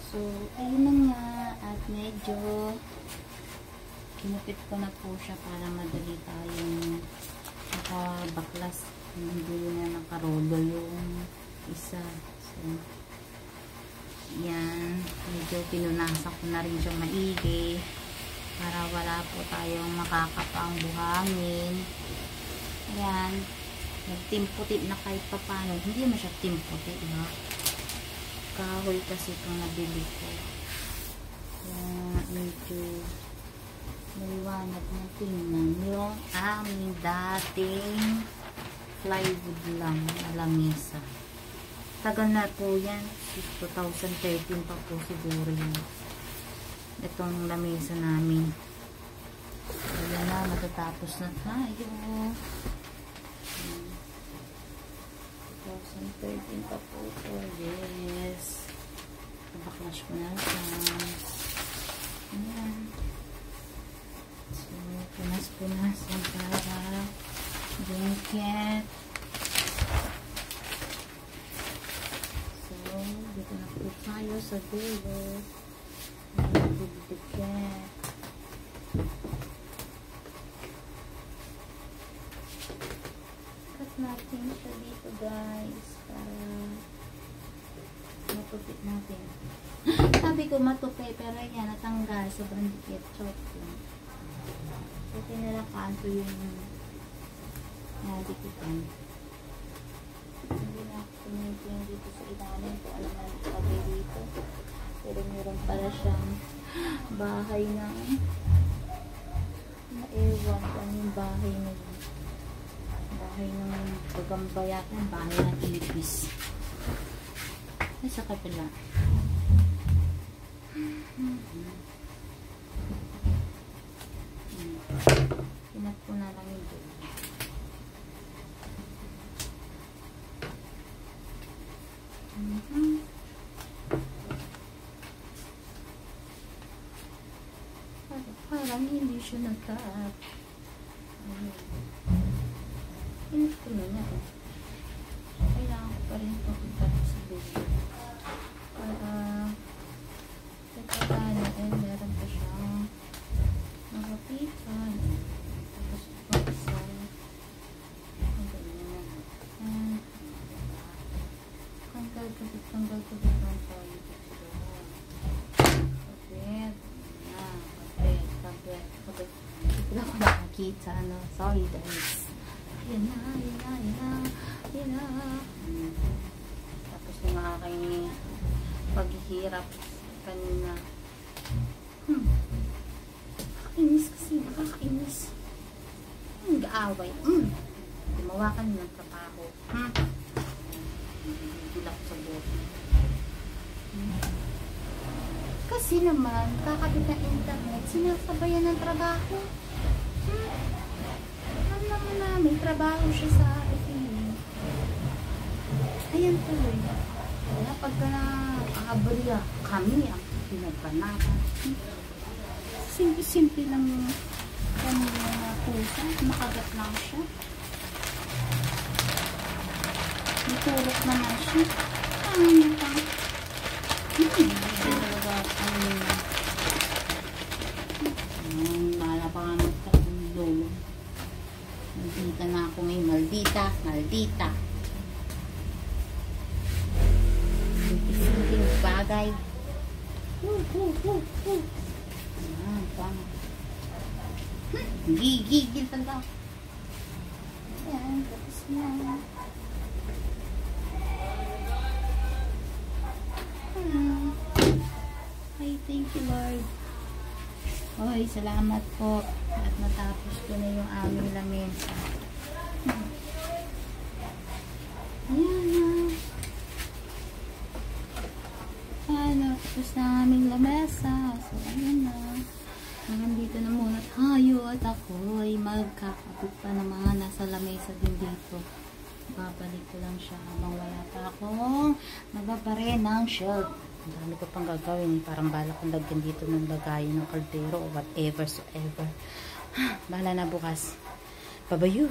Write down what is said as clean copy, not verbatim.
So, ayun na nga. At medyo kinupit ko na po siya para madali tayong nakabaklas. Hindi na nakarolo yung isa. So, yan. Medyo pinunasan ko na rin siyang maigi para wala po tayong makakapang buhangin. Ayan. Nagtimputi na kahit pa paano. Hindi naman siya timputi, no? Kahoy kasi itong nabili ko. Kaya medyo maliwanag na tingnan yung aming dating plywood lang na lamesa. Tagal na po yan. 2013 pa po siguro yun. Itong lamesa namin. Kaya na, matatapos na tayo. 2013 pa po ito. Yes. Nabaklas ko na siya. Ayan. So, punas-punas ang para blanket. So, dito na po tayo sa dulo. Blanket. Cut natin siya dito, guys, para matupit natin. Sabi ko matupi, pero yan, natanggal. Sobrang dikit. Chok lang. So, tinalakaan ko yung dikitan. Hindi na ako tumitin dito sa ilalim ko. Alam na nakagay dito. Pero meron pala siyang bahay na ewan ko ano yung bahay na yun. Bahay ng pagamba yata. Bahay ng ibis. Ay, sa kapila. Pinat ko na lang yung dulo. Parang hindi siya nag-cut. Pinat ko na nga. Kailangan ko pa rin pag-cut sa dulo. Para paano meron pa siyang nakapitan. Tapos paksa. Ang ganyan. Tanggal ko dito ang tayo dito. Kapit. Hindi ako nakakita. Sorry guys. Yan na. Tapos yung aking paghihirap kanina. Nakakainis kasi. Nakakainis. Nag-aaway. Gumawa ka ng trabaho. Bila ko sa buhay. Kasi naman, kakabit ng internet, sinasabayan ng trabaho. Alam naman namin, trabaho siya sa FEU. Ayan tuloy. Kaya pagka na-aberya, kami ang pinagpanatan. Simple-simple lang yung kanina na pusa. Makagat lang siya. Natulog naman siya. Ano pa? Malapangan ka ng lolo. Maldita na ako ngayon. Maldita. Simpleng bagay. Tama. Gigil talaga. Ayan, tapos na. Ay, thank you Lord. Oy, salamat po. At natapos ko na yung aming lamesa. Ayan na. Tapos na aming lamesa. So, ayan na. Nandito na muna tayo at ako ay magkakabit pa ng mga nasa lamesa din dito. Babalik ko lang siya habang wala pa akong nababare ng shelf. Ang dami ko pang gagawin. Parang bala kong lagyan dito ng lagayan ng kaldero o whatever so ever. Bahala na bukas. Babayu!